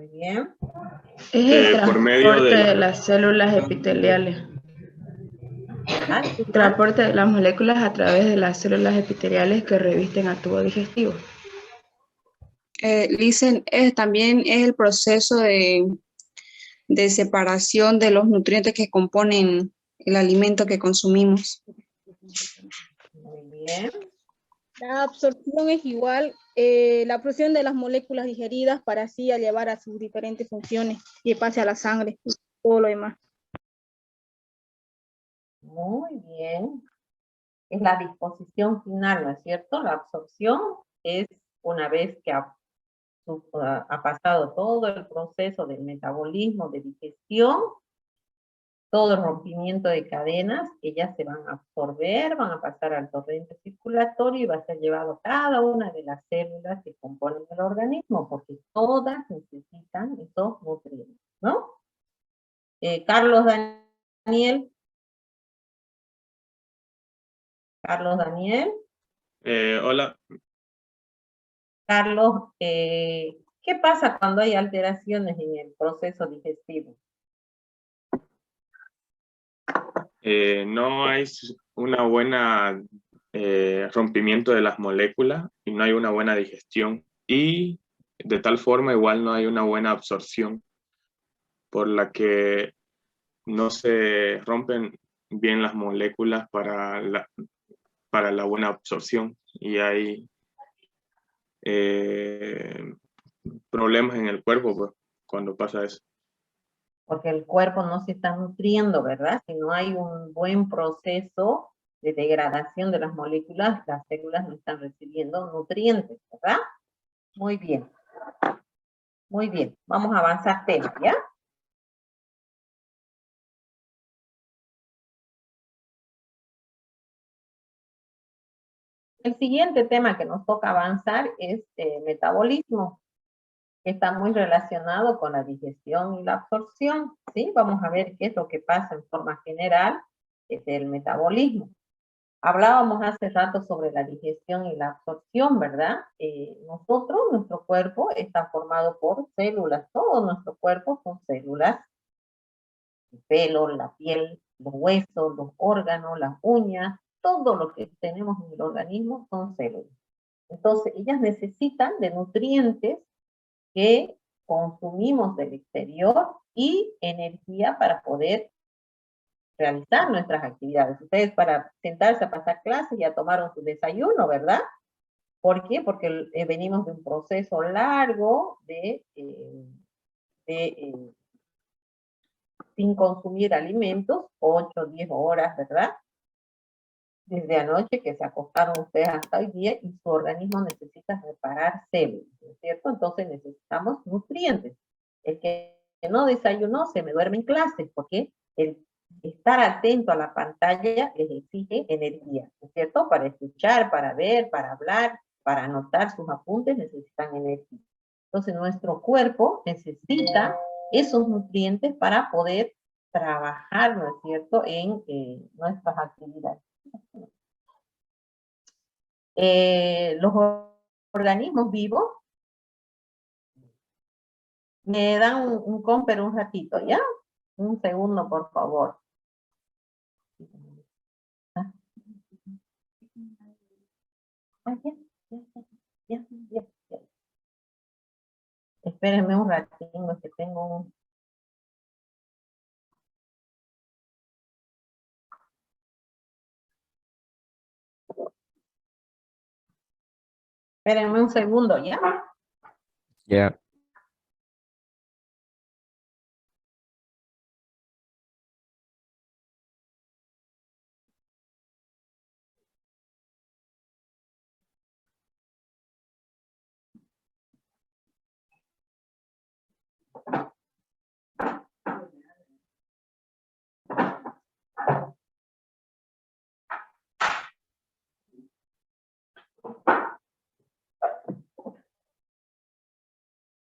Muy bien. Es el por medio transporte de de las células epiteliales. Transporte de las moléculas a través de las células epiteliales que revisten al tubo digestivo. Listen, también es el proceso de separación de los nutrientes que componen el alimento que consumimos. Muy bien. La absorción es igual, la absorción de las moléculas digeridas para así llevar a sus diferentes funciones y pase a la sangre y todo lo demás. Muy bien. Es la disposición final, ¿no es cierto? La absorción es una vez que ha pasado todo el proceso del metabolismo, de digestión, todo el rompimiento de cadenas, ellas se van a absorber, van a pasar al torrente circulatorio y va a ser llevado a cada una de las células que componen el organismo, porque todas necesitan esos nutrientes, ¿no? Carlos Daniel. Carlos Daniel. Hola. Carlos, ¿qué pasa cuando hay alteraciones en el proceso digestivo? No hay una buena rompimiento de las moléculas y no hay una buena digestión, y de tal forma igual no hay una buena absorción, por la que no se rompen bien las moléculas para la buena absorción, y hay problemas en el cuerpo pues, cuando pasa eso. Porque el cuerpo no se está nutriendo, ¿verdad? Si no hay un buen proceso de degradación de las moléculas, las células no están recibiendo nutrientes, ¿verdad? Muy bien. Muy bien. Vamos a avanzar tema, ¿ya? El siguiente tema que nos toca avanzar es metabolismo, que está muy relacionado con la digestión y la absorción, ¿sí? Vamos a ver qué es lo que pasa en forma general del metabolismo. Hablábamos hace rato sobre la digestión y la absorción, ¿verdad? Nuestro cuerpo está formado por células, todo nuestro cuerpo son células, el pelo, la piel, los huesos, los órganos, las uñas, todo lo que tenemos en el organismo son células. Entonces, ellas necesitan de nutrientes que consumimos del exterior y energía para poder realizar nuestras actividades. Ustedes para sentarse a pasar clases ya tomaron su desayuno, ¿verdad? ¿Por qué? Porque venimos de un proceso largo sin consumir alimentos, 8 o 10 horas, ¿verdad? Desde anoche que se acostaron ustedes hasta hoy día y su organismo necesita reparar células, ¿no es cierto? Entonces necesitamos nutrientes. El que no desayunó se me duerme en clase, porque el estar atento a la pantalla les exige energía, ¿no es cierto? Para escuchar, para ver, para hablar, para anotar sus apuntes necesitan energía. Entonces nuestro cuerpo necesita esos nutrientes para poder trabajar, ¿no es cierto?, en nuestras actividades. Los organismos vivos me dan un comper un ratito, ¿ya? Un segundo, por favor. Ya. Espérenme un ratito, que tengo un... Espérenme un segundo, ¿ya? Ya.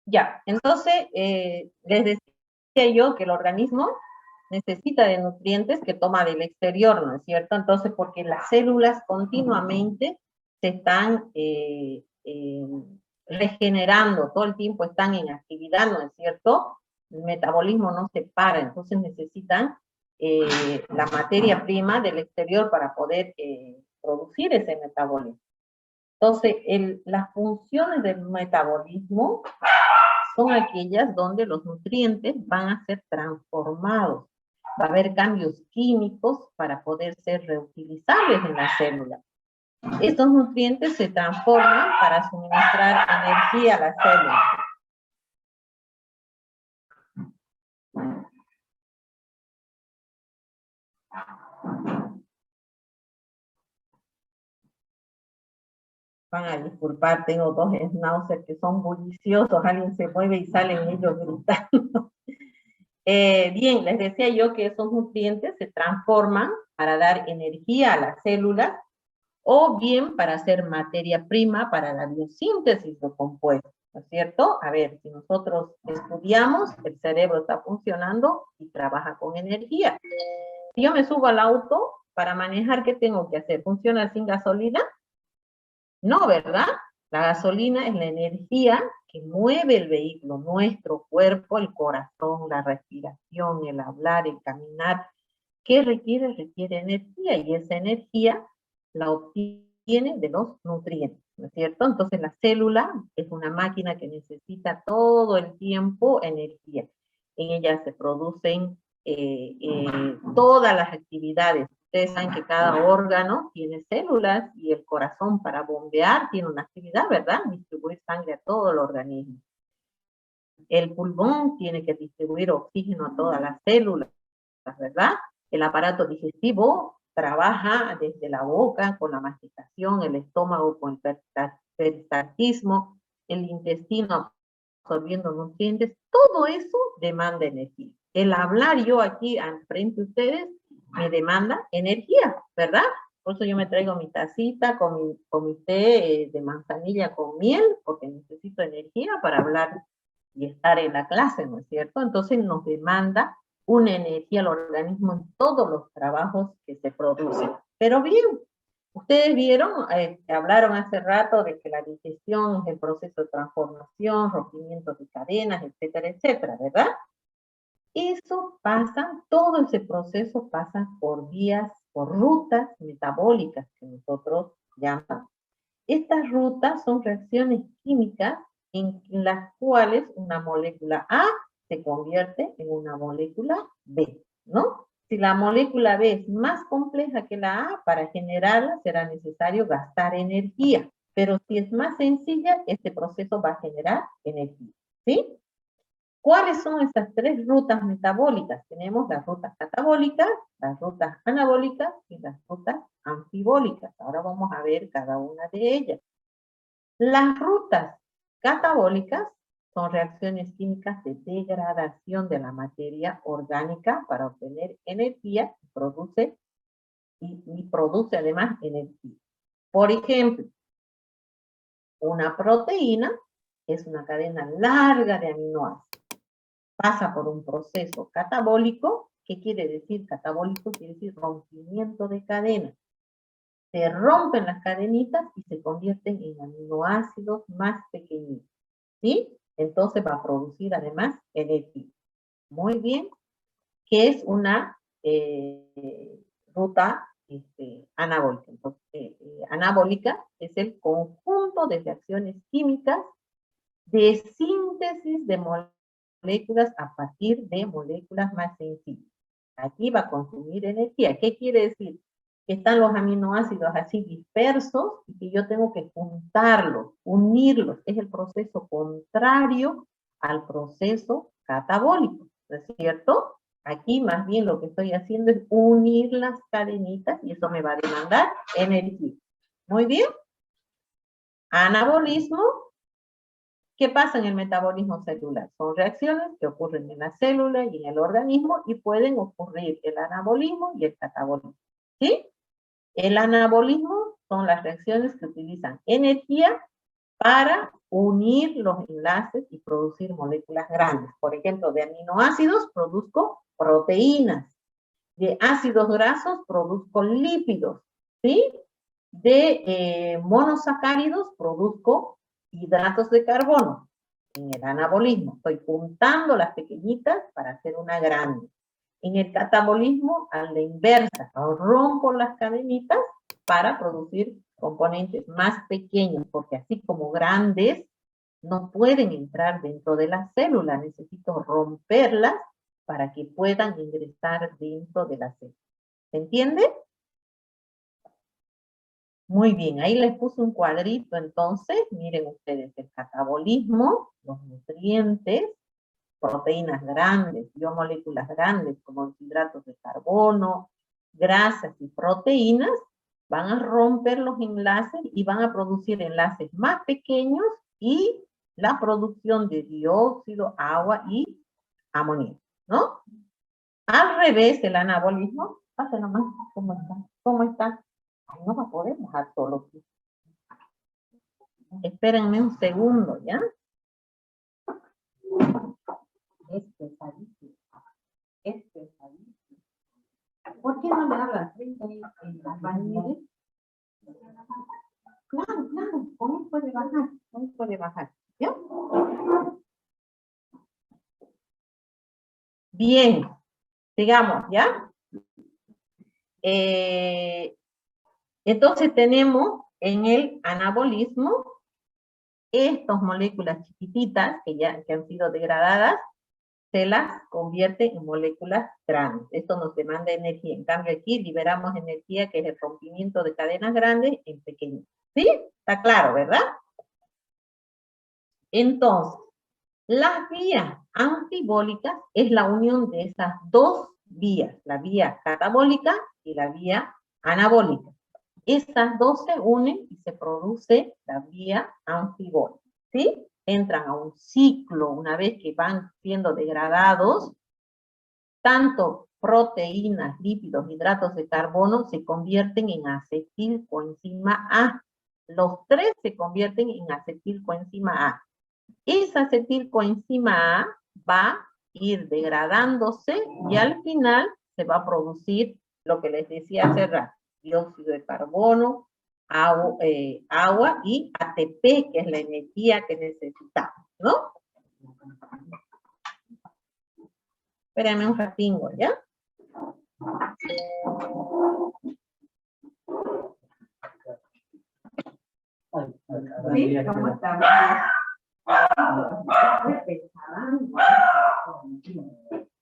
Ya, entonces, les decía yo que el organismo necesita de nutrientes que toma del exterior, ¿no es cierto? Entonces, porque las células continuamente se están regenerando, todo el tiempo están en actividad, ¿no es cierto? El metabolismo no se para, entonces necesitan la materia prima del exterior para poder producir ese metabolismo. Entonces, las funciones del metabolismo son aquellas donde los nutrientes van a ser transformados. Va a haber cambios químicos para poder ser reutilizables en la célula. Estos nutrientes se transforman para suministrar energía a la célula. Van a disculpar, tengo dos schnauzers que son bulliciosos, alguien se mueve y salen ellos gritando. Bien, les decía yo que esos nutrientes se transforman para dar energía a las células o bien para hacer materia prima para la biosíntesis de compuestos, ¿no es cierto? A ver, si nosotros estudiamos, el cerebro está funcionando y trabaja con energía. Si yo me subo al auto, para manejar, ¿qué tengo que hacer? ¿Funciona sin gasolina? No, ¿verdad? La gasolina es la energía que mueve el vehículo, nuestro cuerpo, el corazón, la respiración, el hablar, el caminar. ¿Qué requiere? Requiere energía, y esa energía la obtiene de los nutrientes, ¿no es cierto? Entonces la célula es una máquina que necesita todo el tiempo energía. En ella se producen todas las actividades. Ustedes saben que cada órgano tiene células y el corazón para bombear tiene una actividad, ¿verdad? Distribuir sangre a todo el organismo. El pulmón tiene que distribuir oxígeno a todas las células, ¿verdad? El aparato digestivo trabaja desde la boca con la masticación, el estómago con el peristaltismo, el intestino absorbiendo nutrientes. Todo eso demanda energía. El hablar yo aquí frente a ustedes me demanda energía, ¿verdad? Por eso yo me traigo mi tacita con mi té de manzanilla con miel, porque necesito energía para hablar y estar en la clase, ¿no es cierto? Entonces nos demanda una energía al organismo en todos los trabajos que se producen. Pero bien, ustedes vieron, hablaron hace rato de que la digestión es el proceso de transformación, rompimiento de cadenas, etcétera, etcétera, ¿verdad? Eso pasa, todo ese proceso pasa por vías, por rutas metabólicas que nosotros llamamos. Estas rutas son reacciones químicas en las cuales una molécula A se convierte en una molécula B, ¿no? Si la molécula B es más compleja que la A, para generarla será necesario gastar energía, pero si es más sencilla, este proceso va a generar energía, ¿sí? ¿Cuáles son estas tres rutas metabólicas? Tenemos las rutas catabólicas, las rutas anabólicas y las rutas anfibólicas. Ahora vamos a ver cada una de ellas. Las rutas catabólicas son reacciones químicas de degradación de la materia orgánica para obtener energía y produce además energía. Por ejemplo, una proteína es una cadena larga de aminoácidos. Pasa por un proceso catabólico. ¿Qué quiere decir catabólico? Quiere decir rompimiento de cadenas. Se rompen las cadenitas y se convierten en aminoácidos más pequeñitos, ¿sí? Entonces va a producir además energía. Muy bien. ¿Qué es una ruta anabólica? Entonces, anabólica es el conjunto de reacciones químicas de síntesis de moléculas a partir de moléculas más sencillas. Aquí va a consumir energía. ¿Qué quiere decir? Que están los aminoácidos así dispersos y que yo tengo que juntarlos, unirlos. Es el proceso contrario al proceso catabólico, ¿no es cierto? Aquí más bien lo que estoy haciendo es unir las cadenitas y eso me va a demandar energía. Muy bien. Anabolismo. ¿Qué pasa en el metabolismo celular? Son reacciones que ocurren en la célula y en el organismo y pueden ocurrir el anabolismo y el catabolismo, ¿sí? El anabolismo son las reacciones que utilizan energía para unir los enlaces y producir moléculas grandes. Por ejemplo, de aminoácidos produzco proteínas, de ácidos grasos produzco lípidos, ¿sí? De monosacáridos produzco hidratos de carbono. En el anabolismo estoy juntando las pequeñitas para hacer una grande. En el catabolismo, a la inversa, rompo las cadenitas para producir componentes más pequeños, porque así como grandes no pueden entrar dentro de la célula, necesito romperlas para que puedan ingresar dentro de la célula. ¿Se entiende? Muy bien, ahí les puse un cuadrito, entonces, miren ustedes, el catabolismo, los nutrientes, proteínas grandes, biomoléculas grandes, como los hidratos de carbono, grasas y proteínas, van a romper los enlaces y van a producir enlaces más pequeños y la producción de dióxido, agua y amoníaco, ¿no? Al revés, el anabolismo, pase nomás, ¿cómo está? ¿Cómo está? Ay, no va a poder dejar solo aquí. Espérenme un segundo, ¿ya? Es pesadísimo. Es pesadísimo. ¿Por qué no le hablan frente en las bañeras? Claro, claro, hoy puede bajar, hoy puede bajar. ¿Ya? Bien, sigamos, ¿ya? Entonces tenemos en el anabolismo estas moléculas chiquititas que han sido degradadas, se las convierte en moléculas grandes. Esto nos demanda energía. En cambio aquí liberamos energía, que es el rompimiento de cadenas grandes en pequeñas. ¿Sí? Está claro, ¿verdad? Entonces, las vías antibólicas es la unión de esas dos vías, la vía catabólica y la vía anabólica. Estas dos se unen y se produce la vía antibólica, ¿sí? Entran a un ciclo una vez que van siendo degradados, tanto proteínas, lípidos, hidratos de carbono se convierten en acetilcoenzima A. Los tres se convierten en acetilcoenzima A. Esa acetilcoenzima A va a ir degradándose y al final se va a producir lo que les decía hace rato, dióxido de carbono, agua y ATP, que es la energía que necesitamos, ¿no? Espérenme un ratingo, ¿ya? ¿Sí? ¿Cómo estamos?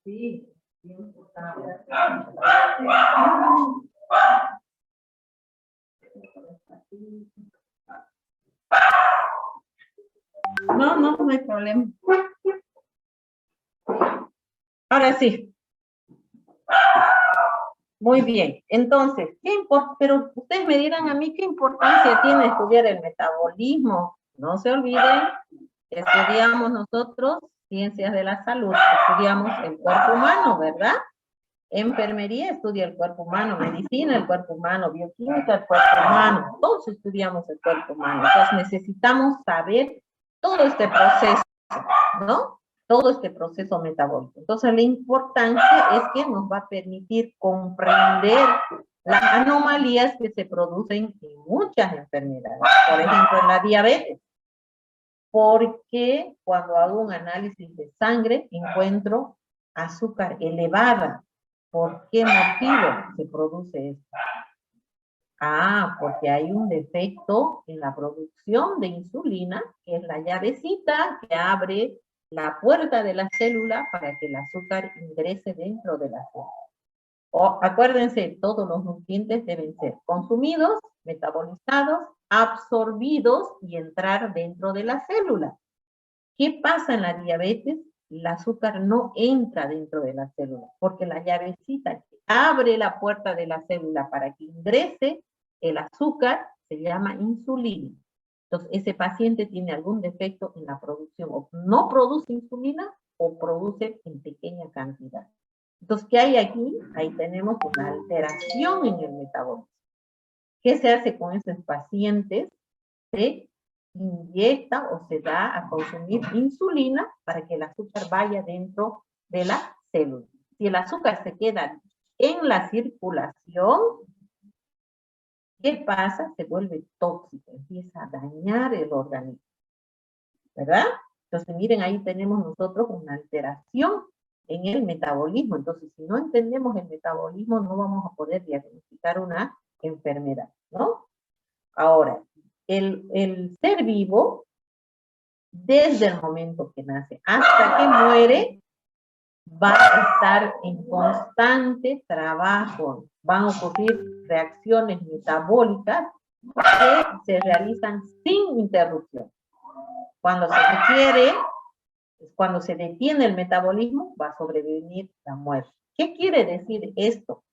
Sí, no hay problema. Ahora sí. Muy bien. Entonces, pero ustedes me dirán a mí qué importancia tiene estudiar el metabolismo. No se olviden, estudiamos nosotros ciencias de la salud, estudiamos el cuerpo humano, ¿verdad? Enfermería estudia el cuerpo humano, medicina el cuerpo humano, bioquímica el cuerpo humano, todos estudiamos el cuerpo humano. Entonces necesitamos saber todo este proceso, ¿no? Todo este proceso metabólico. Entonces la importancia es que nos va a permitir comprender las anomalías que se producen en muchas enfermedades. Por ejemplo, en la diabetes. Porque cuando hago un análisis de sangre encuentro azúcar elevada. ¿Por qué motivo se produce esto? Ah, porque hay un defecto en la producción de insulina, que es la llavecita que abre la puerta de la célula para que el azúcar ingrese dentro de la célula. Acuérdense, todos los nutrientes deben ser consumidos, metabolizados, absorbidos y entrar dentro de la célula. ¿Qué pasa en la diabetes? El azúcar no entra dentro de la célula, porque la llavecita que abre la puerta de la célula para que ingrese el azúcar se llama insulina. Entonces, ese paciente tiene algún defecto en la producción, o no produce insulina, o produce en pequeña cantidad. Entonces, ¿qué hay aquí? Ahí tenemos una alteración en el metabolismo. ¿Qué se hace con esos pacientes? Se inyecta o se da a consumir insulina para que el azúcar vaya dentro de la célula. Si el azúcar se queda en la circulación, ¿qué pasa? Se vuelve tóxico, empieza a dañar el organismo. ¿verdad? Entonces, miren, ahí tenemos nosotros una alteración en el metabolismo. Entonces, si no entendemos el metabolismo, no vamos a poder diagnosticar una enfermedad, ¿no? Ahora, el ser vivo, desde el momento que nace hasta que muere, va a estar en constante trabajo. Van a ocurrir reacciones metabólicas que se realizan sin interrupción. Cuando se requiere, cuando se detiene el metabolismo, va a sobrevenir la muerte. ¿Qué quiere decir esto?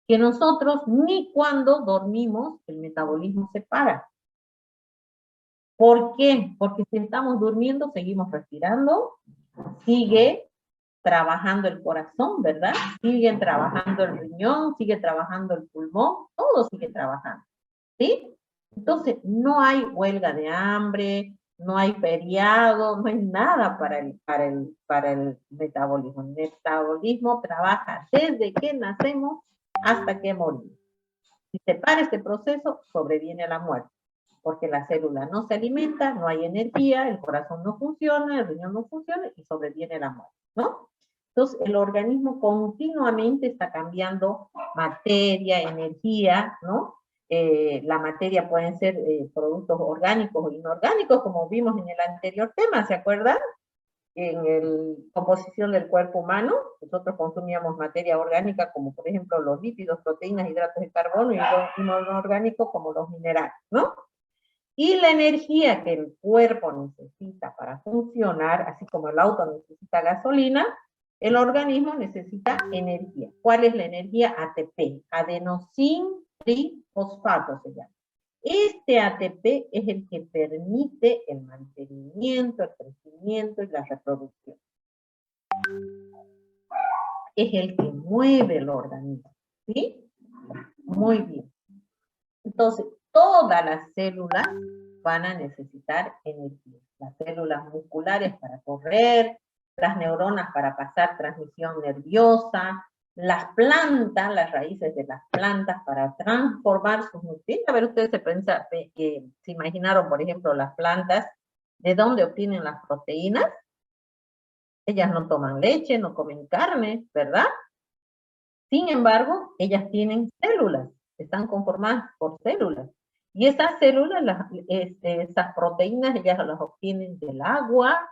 Que nosotros ni cuando dormimos el metabolismo se para. ¿Por qué? Porque si estamos durmiendo, seguimos respirando, sigue trabajando el corazón, ¿verdad? Sigue trabajando el riñón, sigue trabajando el pulmón, todo sigue trabajando, ¿sí? Entonces, no hay huelga de hambre, no hay feriado, no hay nada para el metabolismo. El metabolismo trabaja desde que nacemos hasta que morimos. Si se para este proceso, sobreviene la muerte, porque la célula no se alimenta, no hay energía, el corazón no funciona, el riñón no funciona y sobreviene la muerte, ¿no? Entonces, el organismo continuamente está cambiando materia, energía, ¿no? La materia pueden ser productos orgánicos o inorgánicos, como vimos en el anterior tema, ¿se acuerdan? En la composición del cuerpo humano, nosotros consumíamos materia orgánica como por ejemplo los lípidos, proteínas, hidratos de carbono y lo inorgánico como los minerales, ¿no? Y la energía que el cuerpo necesita para funcionar, así como el auto necesita gasolina, el organismo necesita energía. ¿Cuál es la energía? ATP, adenosín trifosfato se llama. Este ATP es el que permite el mantenimiento, el crecimiento y la reproducción. Es el que mueve el organismo, ¿sí? Muy bien. Entonces, todas las células van a necesitar energía. Las células musculares para correr, las neuronas para pasar transmisión nerviosa, las plantas, las raíces de las plantas para transformar sus nutrientes. A ver, ustedes se imaginaron, por ejemplo, las plantas, ¿de dónde obtienen las proteínas? Ellas no toman leche, no comen carne, ¿verdad? Sin embargo, ellas tienen células, están conformadas por células. Y esas células, esas proteínas, ellas las obtienen del agua,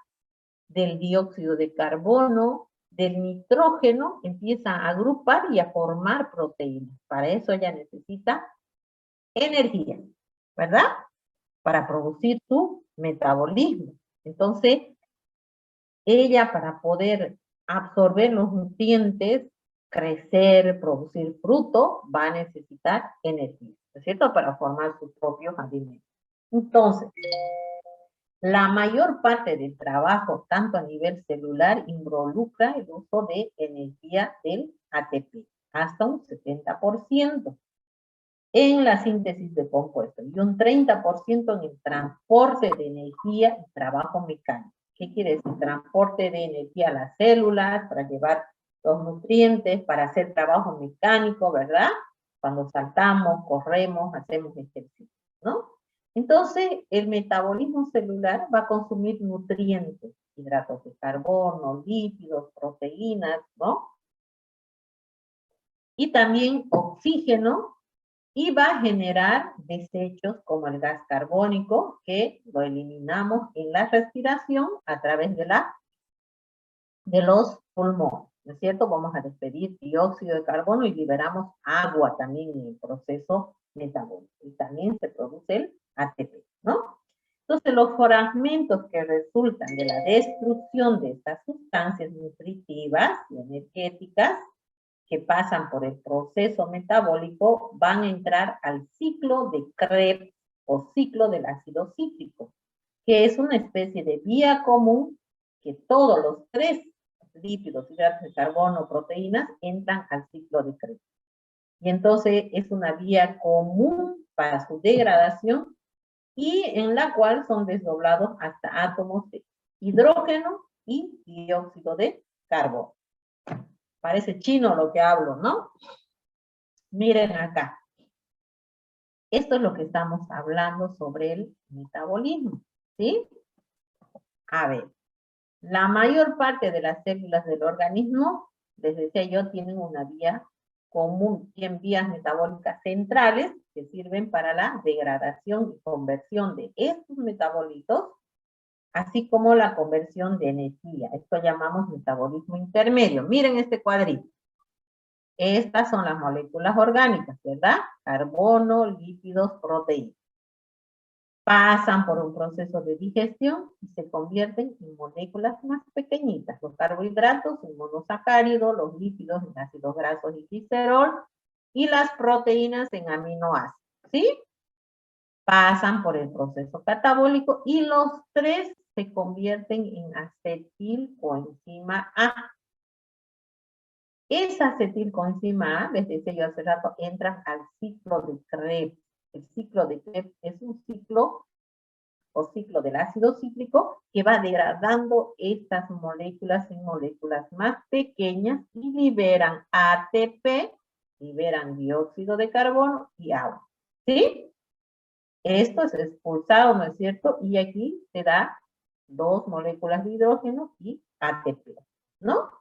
del dióxido de carbono, del nitrógeno, empieza a agrupar y a formar proteínas. Para eso ella necesita energía, ¿verdad? Para producir su metabolismo. Entonces, ella para poder absorber los nutrientes, crecer, producir fruto, va a necesitar energía, ¿no es cierto? Para formar sus propios alimentos. Entonces, la mayor parte del trabajo, tanto a nivel celular, involucra el uso de energía del ATP, hasta un 70% en la síntesis de compuestos y un 30% en el transporte de energía y trabajo mecánico. ¿Qué quiere decir? Transporte de energía a las células para llevar los nutrientes, para hacer trabajo mecánico, ¿verdad? Cuando saltamos, corremos, hacemos ejercicio, ¿no? Entonces, el metabolismo celular va a consumir nutrientes, hidratos de carbono, lípidos, proteínas, ¿no? Y también oxígeno, y va a generar desechos como el gas carbónico, que lo eliminamos en la respiración a través de los pulmones, ¿no es cierto? Vamos a despedir dióxido de carbono y liberamos agua también en el proceso metabólico. Y también se produce el ATP, ¿no? Entonces, los fragmentos que resultan de la destrucción de estas sustancias nutritivas y energéticas que pasan por el proceso metabólico van a entrar al ciclo de Krebs o ciclo del ácido cítrico, que es una especie de vía común que todos los tres lípidos, hidratos de carbono, proteínas, entran al ciclo de Krebs. Y entonces es una vía común para su degradación y en la cual son desdoblados hasta átomos de hidrógeno y dióxido de carbono. Parece chino lo que hablo, ¿no? Miren acá. Esto es lo que estamos hablando sobre el metabolismo, ¿sí? A ver, la mayor parte de las células del organismo, les decía yo, tienen una vía común, 100 vías metabólicas centrales que sirven para la degradación y conversión de estos metabolitos, así como la conversión de energía. Esto llamamos metabolismo intermedio. Miren este cuadrito. Estas son las moléculas orgánicas, ¿verdad? Carbono, lípidos, proteínas. Pasan por un proceso de digestión y se convierten en moléculas más pequeñitas. Los carbohidratos en monosacáridos, los lípidos en ácidos grasos y glicerol, y las proteínas en aminoácidos, ¿sí? Pasan por el proceso catabólico y los tres se convierten en acetil coenzima A. Esa acetilcoenzima A, les decía yo hace rato, entran al ciclo de Krebs. El ciclo de Krebs es un ciclo o ciclo del ácido cítrico que va degradando estas moléculas en moléculas más pequeñas y liberan ATP, liberan dióxido de carbono y agua. ¿Sí? Esto es expulsado, ¿no es cierto? Y aquí se da 2 moléculas de hidrógeno y ATP, ¿no?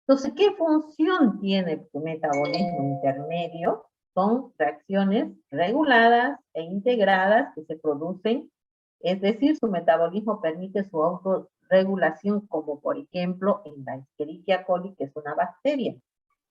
Entonces, ¿qué función tiene el metabolismo intermedio? Son reacciones reguladas e integradas que se producen, es decir, su metabolismo permite su autorregulación, como por ejemplo en la Escherichia coli, que es una bacteria.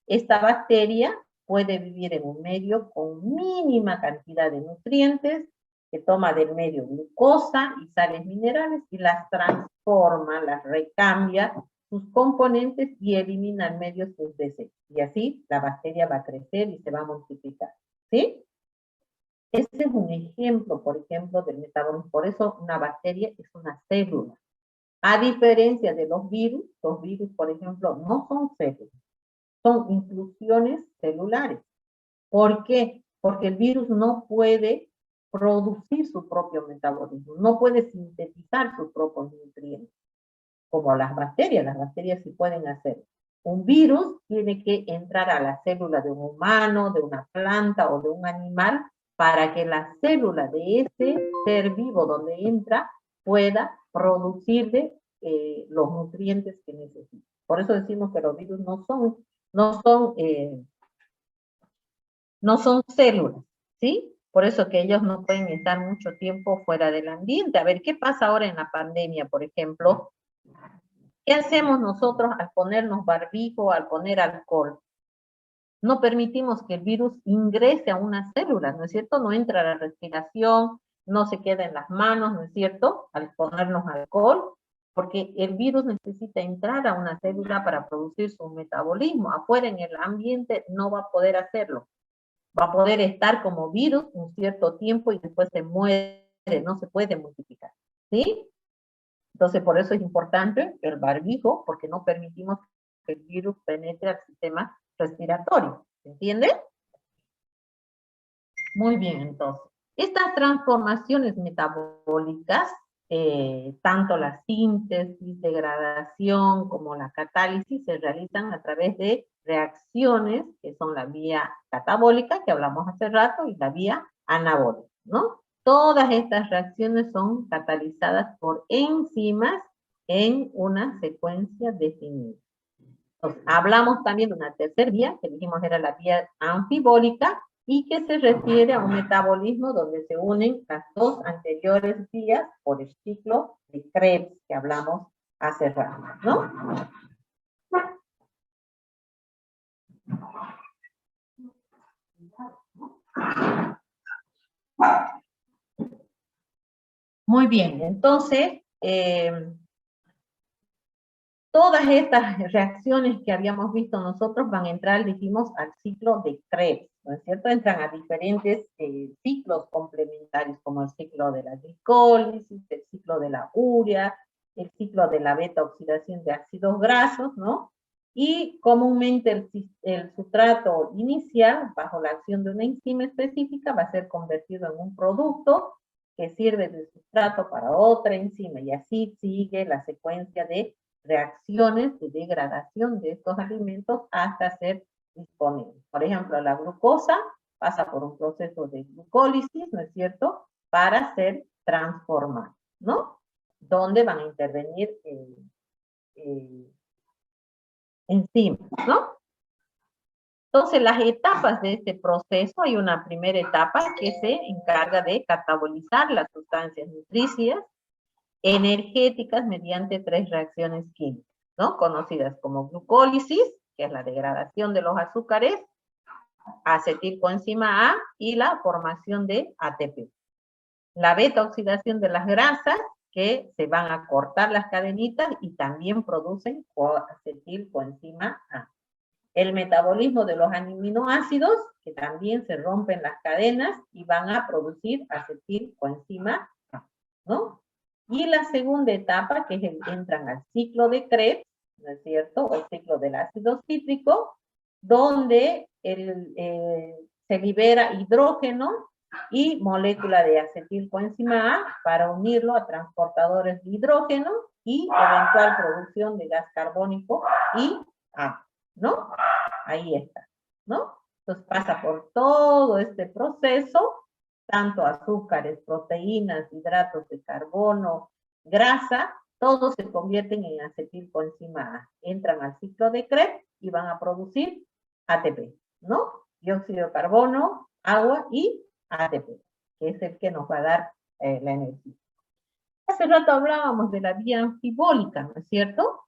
Esta bacteria puede vivir en un medio con mínima cantidad de nutrientes, que toma del medio glucosa y sales minerales y las transforma, las recambia, sus componentes y elimina al medio sus desechos. Y así la bacteria va a crecer y se va a multiplicar. ¿Sí? Este es un ejemplo, por ejemplo, del metabolismo. Por eso una bacteria es una célula. A diferencia de los virus, por ejemplo, no son células. Son inclusiones celulares. ¿Por qué? Porque el virus no puede producir su propio metabolismo, no puede sintetizar sus propios nutrientes, como las bacterias sí pueden hacer. Un virus tiene que entrar a la célula de un humano, de una planta o de un animal, para que la célula de ese ser vivo donde entra pueda producirle los nutrientes que necesita. Por eso decimos que los virus no son células, ¿sí? Por eso que ellos no pueden estar mucho tiempo fuera del ambiente. A ver, ¿qué pasa ahora en la pandemia, por ejemplo? ¿Qué hacemos nosotros al ponernos barbijo, al poner alcohol? No permitimos que el virus ingrese a una célula, ¿no es cierto? No entra a la respiración, no se queda en las manos, ¿no es cierto? Al ponernos alcohol, porque el virus necesita entrar a una célula para producir su metabolismo. Afuera en el ambiente no va a poder hacerlo. Va a poder estar como virus un cierto tiempo y después se muere, no se puede multiplicar, ¿sí? Entonces, por eso es importante el barbijo, porque no permitimos que el virus penetre al sistema respiratorio. ¿Se entiende? Muy bien, entonces. Estas transformaciones metabólicas, tanto la síntesis, degradación, como la catálisis, se realizan a través de reacciones, que son la vía catabólica, que hablamos hace rato, y la vía anabólica, ¿no? Todas estas reacciones son catalizadas por enzimas en una secuencia definida. Entonces, hablamos también de una tercera vía, que dijimos era la vía anfibólica, y que se refiere a un metabolismo donde se unen las dos anteriores vías por el ciclo de Krebs que hablamos hace rato, ¿no? Muy bien, entonces, todas estas reacciones que habíamos visto nosotros van a entrar, dijimos, al ciclo de Krebs, ¿no es cierto? Entran a diferentes ciclos complementarios, como el ciclo de la glicólisis, el ciclo de la urea, el ciclo de la beta-oxidación de ácidos grasos, ¿no? Y comúnmente el sustrato inicial, bajo la acción de una enzima específica, va a ser convertido en un producto que sirve de sustrato para otra enzima, y así sigue la secuencia de reacciones de degradación de estos alimentos hasta ser disponibles. Por ejemplo, la glucosa pasa por un proceso de glucólisis, ¿no es cierto?, para ser transformada, ¿no? donde van a intervenir enzimas, ¿no? Entonces, las etapas de este proceso, hay una primera etapa que se encarga de catabolizar las sustancias nutricias energéticas mediante 3 reacciones químicas, ¿no? Conocidas como glucólisis, que es la degradación de los azúcares, acetilcoenzima A y la formación de ATP. La beta oxidación de las grasas, que se van a cortar las cadenitas y también producen acetilcoenzima A. El metabolismo de los aminoácidos, que también se rompen las cadenas y van a producir acetilcoenzima A, ¿no? Y la segunda etapa, que es entran al ciclo de Krebs, ¿no es cierto? O ciclo del ácido cítrico, donde se libera hidrógeno y molécula de acetilcoenzima A para unirlo a transportadores de hidrógeno y eventual producción de gas carbónico y A, ¿no? Ahí está, ¿no? Entonces pasa por todo este proceso, tanto azúcares, proteínas, hidratos de carbono, grasa, todos se convierten en acetilcoenzima A. Entran al ciclo de Krebs y van a producir ATP, ¿no? Dióxido de carbono, agua y ATP, que es el que nos va a dar la energía. Hace rato hablábamos de la vía anfibólica, ¿no es cierto?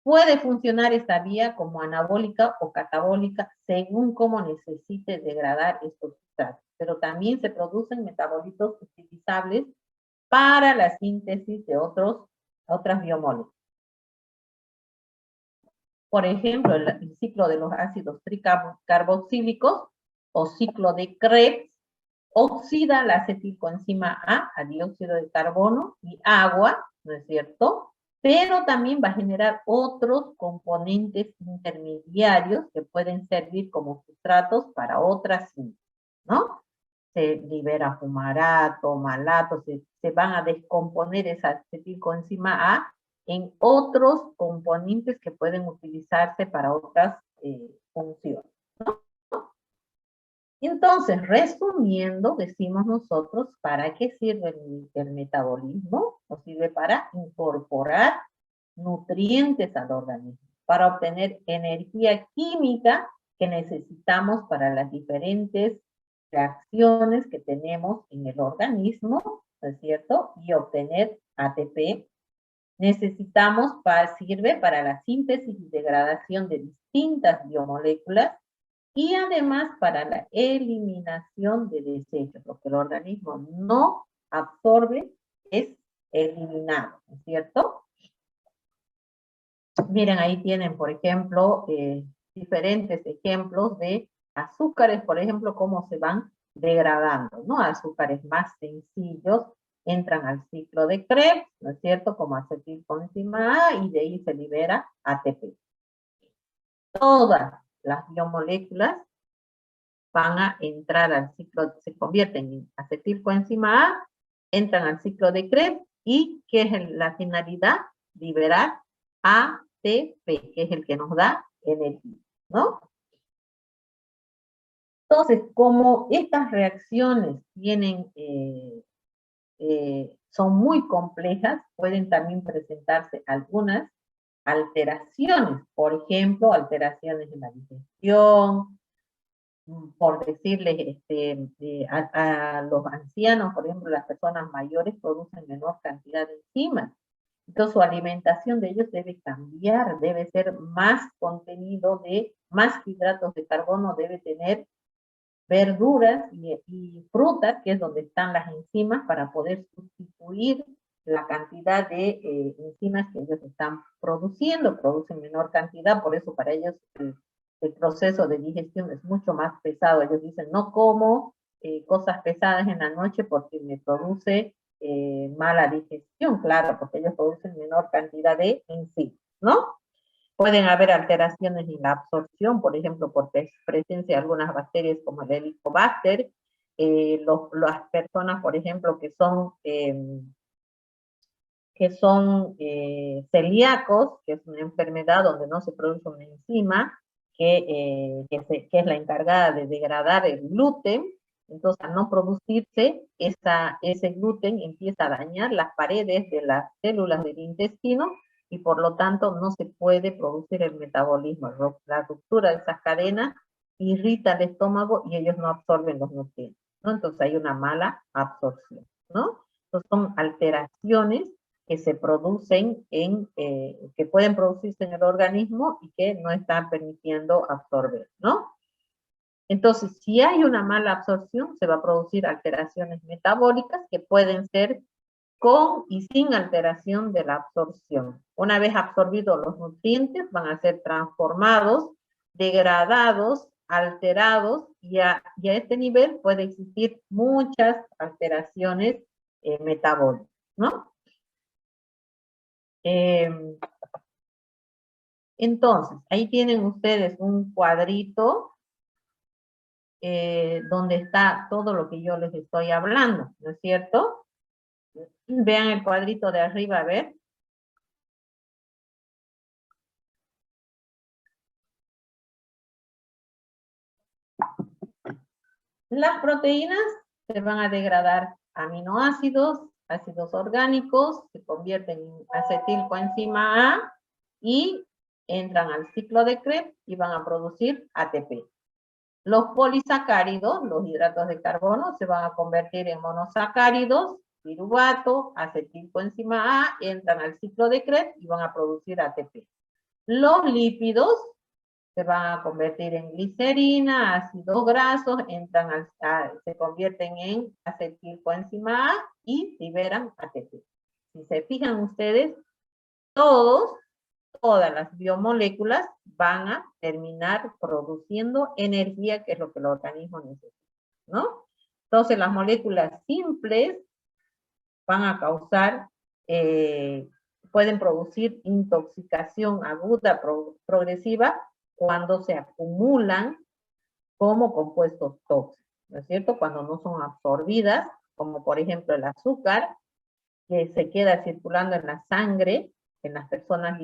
Puede funcionar esta vía como anabólica o catabólica según cómo necesite degradar estos sustratos, pero también se producen metabolitos utilizables para la síntesis de otras biomoléculas. Por ejemplo, el ciclo de los ácidos tricarboxílicos o ciclo de Krebs oxida la acetilcoenzima a dióxido de carbono y agua, ¿no es cierto? Pero también va a generar otros componentes intermediarios que pueden servir como sustratos para otras síntesis, ¿no? Se libera fumarato, malato, se van a descomponer esa acetilcoenzima A en otros componentes que pueden utilizarse para otras funciones, ¿no? Entonces, resumiendo, decimos nosotros, ¿para qué sirve el metabolismo? Nos sirve para incorporar nutrientes al organismo, para obtener energía química que necesitamos para las diferentes reacciones que tenemos en el organismo, ¿no es cierto? Y obtener ATP. Sirve para la síntesis y degradación de distintas biomoléculas y además para la eliminación de desechos. Lo que el organismo no absorbe es eliminado, ¿no es cierto? Miren, ahí tienen, por ejemplo, diferentes ejemplos de azúcares, por ejemplo, cómo se van degradando, ¿no? Azúcares más sencillos entran al ciclo de Krebs, ¿no es cierto? Como acetilcoenzima A, y de ahí se libera ATP. Todas las biomoléculas van a entrar al ciclo, se convierten en acetilcoenzima A, entran al ciclo de Krebs, y ¿qué es la finalidad? Liberar ATP, que es el que nos da energía, ¿no? Entonces, como estas reacciones tienen, son muy complejas, pueden también presentarse algunas alteraciones, por ejemplo, alteraciones en la digestión, por decirles, a los ancianos, por ejemplo, las personas mayores producen menor cantidad de enzimas. Entonces su alimentación de ellos debe cambiar, debe ser más contenido de, más hidratos de carbono, debe tener verduras y frutas, que es donde están las enzimas, para poder sustituir la cantidad de enzimas que ellos están produciendo. Producen menor cantidad, por eso para ellos el proceso de digestión es mucho más pesado. Ellos dicen, no como cosas pesadas en la noche porque me produce mala digestión, claro, porque ellos producen menor cantidad de enzimas, ¿no? Pueden haber alteraciones en la absorción, por ejemplo, por presencia de algunas bacterias como el Helicobacter. Las personas, por ejemplo, que son celíacos, que es una enfermedad donde no se produce una enzima, que es la encargada de degradar el gluten, Entonces, al no producirse, ese gluten empieza a dañar las paredes de las células del intestino y por lo tanto no se puede producir el metabolismo. La ruptura de esas cadenas irrita el estómago y ellos no absorben los nutrientes, ¿no? Entonces hay una mala absorción, ¿no? Entonces son alteraciones que se producen que pueden producirse en el organismo y que no están permitiendo absorber, ¿no? Entonces, si hay una mala absorción, se va a producir alteraciones metabólicas que pueden ser con y sin alteración de la absorción. Una vez absorbidos los nutrientes, van a ser transformados, degradados, alterados, y a este nivel puede existir muchas alteraciones metabólicas, ¿no? Entonces, ahí tienen ustedes un cuadrito donde está todo lo que yo les estoy hablando, ¿no es cierto? Vean el cuadrito de arriba, a ver. Las proteínas se van a degradar aminoácidos, ácidos orgánicos, se convierten en acetilcoenzima A y entran al ciclo de Krebs y van a producir ATP. Los polisacáridos, los hidratos de carbono, se van a convertir en monosacáridos, piruvato, acetilcoenzima A, entran al ciclo de Krebs y van a producir ATP. Los lípidos se van a convertir en glicerina, ácidos grasos, se convierten en acetilcoenzima A y liberan ATP. Si se fijan ustedes, todas las biomoléculas van a terminar produciendo energía, que es lo que el organismo necesita, ¿no? Entonces las moléculas simples van a causar, pueden producir intoxicación aguda progresiva cuando se acumulan como compuestos tóxicos, ¿no es cierto? Cuando no son absorbidas, como por ejemplo el azúcar, que se queda circulando en la sangre en las personas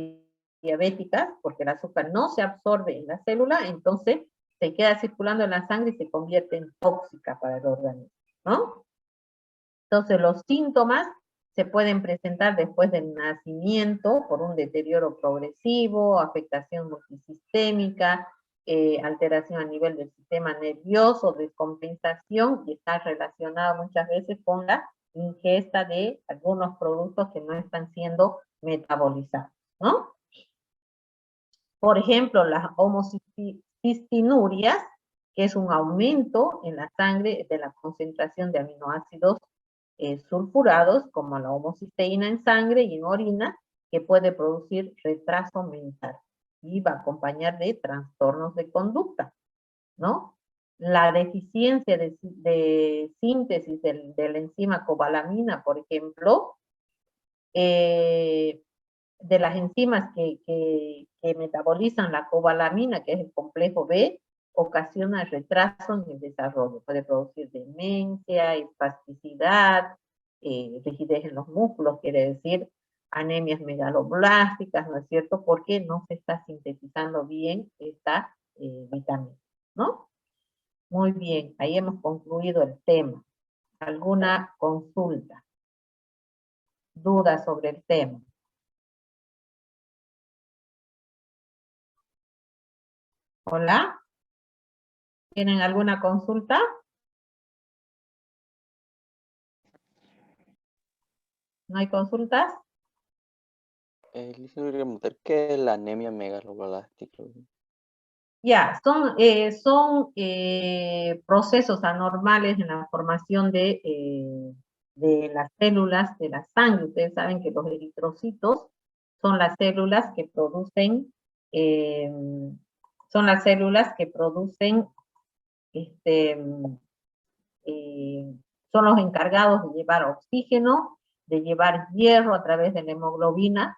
diabéticas, porque el azúcar no se absorbe en la célula, entonces se queda circulando en la sangre y se convierte en tóxica para el organismo, ¿no? Entonces los síntomas se pueden presentar después del nacimiento por un deterioro progresivo, afectación multisistémica, alteración a nivel del sistema nervioso, descompensación, y está relacionado muchas veces con la ingesta de algunos productos que no están siendo metabolizados, ¿no? Por ejemplo, las homocistinuриas, que es un aumento en la sangre de la concentración de aminoácidos sulfurados, como la homocisteína en sangre y en orina, que puede producir retraso mental y va a acompañar de trastornos de conducta, ¿no? La deficiencia de síntesis de la enzima cobalamina, por ejemplo, de las enzimas que metabolizan la cobalamina, que es el complejo B, ocasiona retraso en el desarrollo. Puede producir demencia, espasticidad, rigidez en los músculos, quiere decir anemias megaloblásticas, ¿no es cierto? Porque no se está sintetizando bien esta vitamina, ¿no? Muy bien, ahí hemos concluido el tema. ¿Alguna consulta? ¿Dudas sobre el tema? ¿Hola? ¿Tienen alguna consulta? ¿No hay consultas? Quería preguntar qué es la anemia megaloblástica. Ya, son procesos anormales en la formación de las células de la sangre. Ustedes saben que los eritrocitos son las células que producen, son los encargados de llevar oxígeno, de llevar hierro a través de la hemoglobina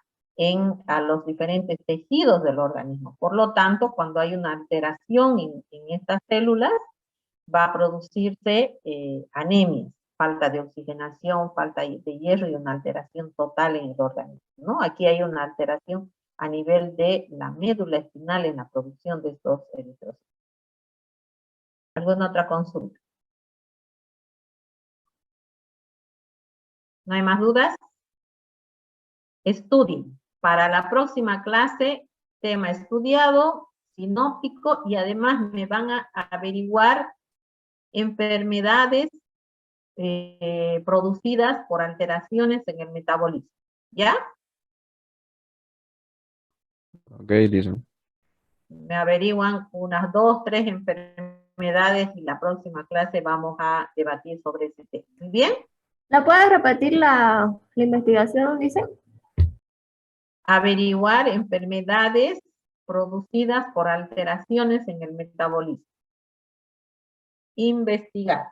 a los diferentes tejidos del organismo. Por lo tanto, cuando hay una alteración en estas células, va a producirse anemias, falta de oxigenación, falta de hierro y una alteración total en el organismo, ¿no? Aquí hay una alteración a nivel de la médula espinal en la producción de estos eritrocitos. ¿Alguna otra consulta? ¿No hay más dudas? Estudien. Para la próxima clase, tema estudiado, sinóptico, y además me van a averiguar enfermedades producidas por alteraciones en el metabolismo. ¿Ya? Ok, listen. Me averiguan unas 2, 3 enfermedades y la próxima clase vamos a debatir sobre ese tema. ¿Muy bien? ¿La puedes repetir la investigación, dice? Averiguar enfermedades producidas por alteraciones en el metabolismo. Investigar.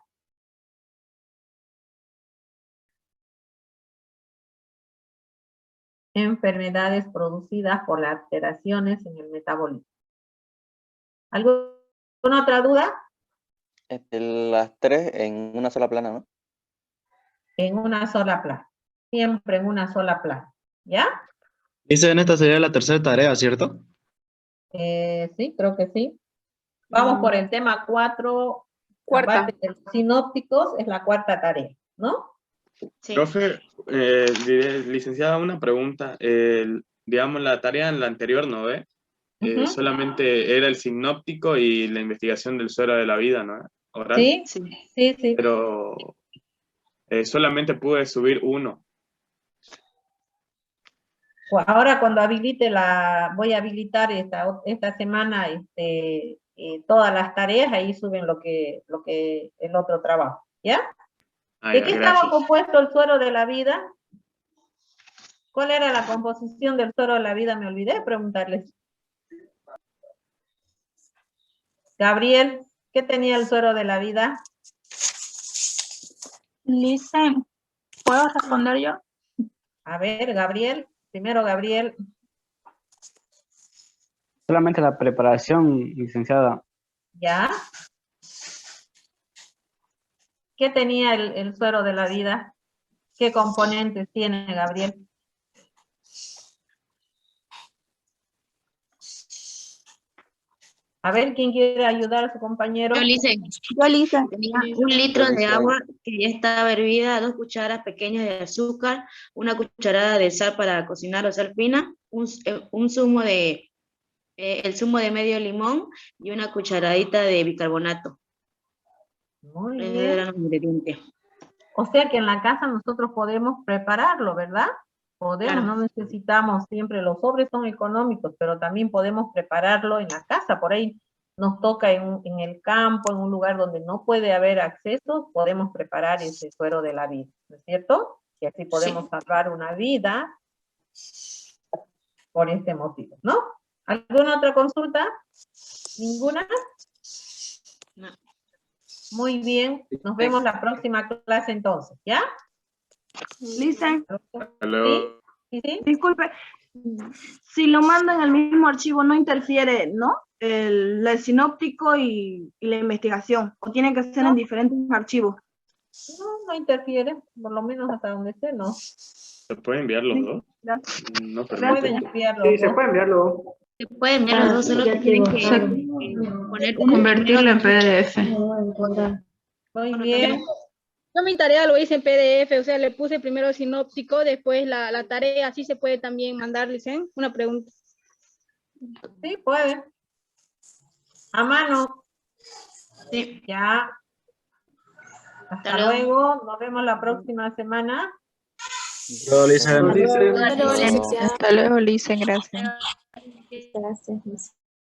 Enfermedades producidas por las alteraciones en el metabolismo. ¿Alguna otra duda? Las 3 en una sola plana, ¿no? En una sola plana. Siempre en una sola plana. ¿Ya? Dice, en esta sería la tercera tarea, ¿cierto? Sí, creo que sí. Vamos por el tema 4. Cuarta. Aparte de los sinópticos, es la cuarta tarea, ¿no? Sí. Profe, licenciada, una pregunta. Digamos, la tarea en la anterior, ¿no ve? Ujú. Solamente era el sinóptico y la investigación del suero de la vida, ¿no? Oral. Sí, Sí. sí, sí. Pero solamente pude subir uno. Pues ahora cuando habilite voy a habilitar esta semana todas las tareas, ahí suben lo que el otro trabajo, ¿ya? Ah, ¿De ya, qué estaba gracias. compuesto el suero de la vida? ¿Cuál era la composición del suero de la vida? Me olvidé de preguntarles. Gabriel, ¿qué tenía el suero de la vida? Listen, ¿puedo responder yo? A ver, Gabriel. Primero, Gabriel. Solamente la preparación, licenciada. ¿Ya? ¿Qué tenía el suero de la vida? ¿Qué componentes tiene, Gabriel? A ver, ¿quién quiere ayudar a su compañero? Yo, Lisa, tenía 1 litro de agua que ya estaba hervida, 2 cucharadas pequeñas de azúcar, 1 cucharada de sal para cocinar o sal fina, el zumo de medio limón y 1 cucharadita de bicarbonato. Muy Esos bien. eran los ingredientes. O sea que en la casa nosotros podemos prepararlo, ¿verdad? Podemos, Claro. no necesitamos siempre, los sobres son económicos, pero también podemos prepararlo en la casa. Por ahí nos toca en el campo, en un lugar donde no puede haber acceso, podemos preparar ese suero de la vida, ¿no es cierto? Y así podemos salvar una vida por este motivo, ¿no? ¿Alguna otra consulta? ¿Ninguna? No. Muy bien, nos vemos la próxima clase entonces, ¿ya? Listen, Hasta luego. ¿Sí? ¿Sí? disculpe, si lo mandan al mismo archivo no interfiere, ¿no? El sinóptico y la investigación, o tiene que ser en diferentes archivos. No interfiere, por lo menos hasta donde esté, no. ¿Se pueden enviar los dos? No Pueden permite. enviar los Sí, se dos. puede enviarlo. Se pueden ver los dos, solo que tienen que poner uno Convertirlo en PDF. Muy bien. Yo mi tarea lo hice en PDF, o sea, le puse primero el sinóptico, después la tarea, así se puede también mandar, Licen. Una pregunta. Sí, puede. A mano. Sí. Ya. Hasta luego. Nos vemos la próxima semana. Hasta luego, Lisa. Hasta luego, Lisa, gracias. Gracias.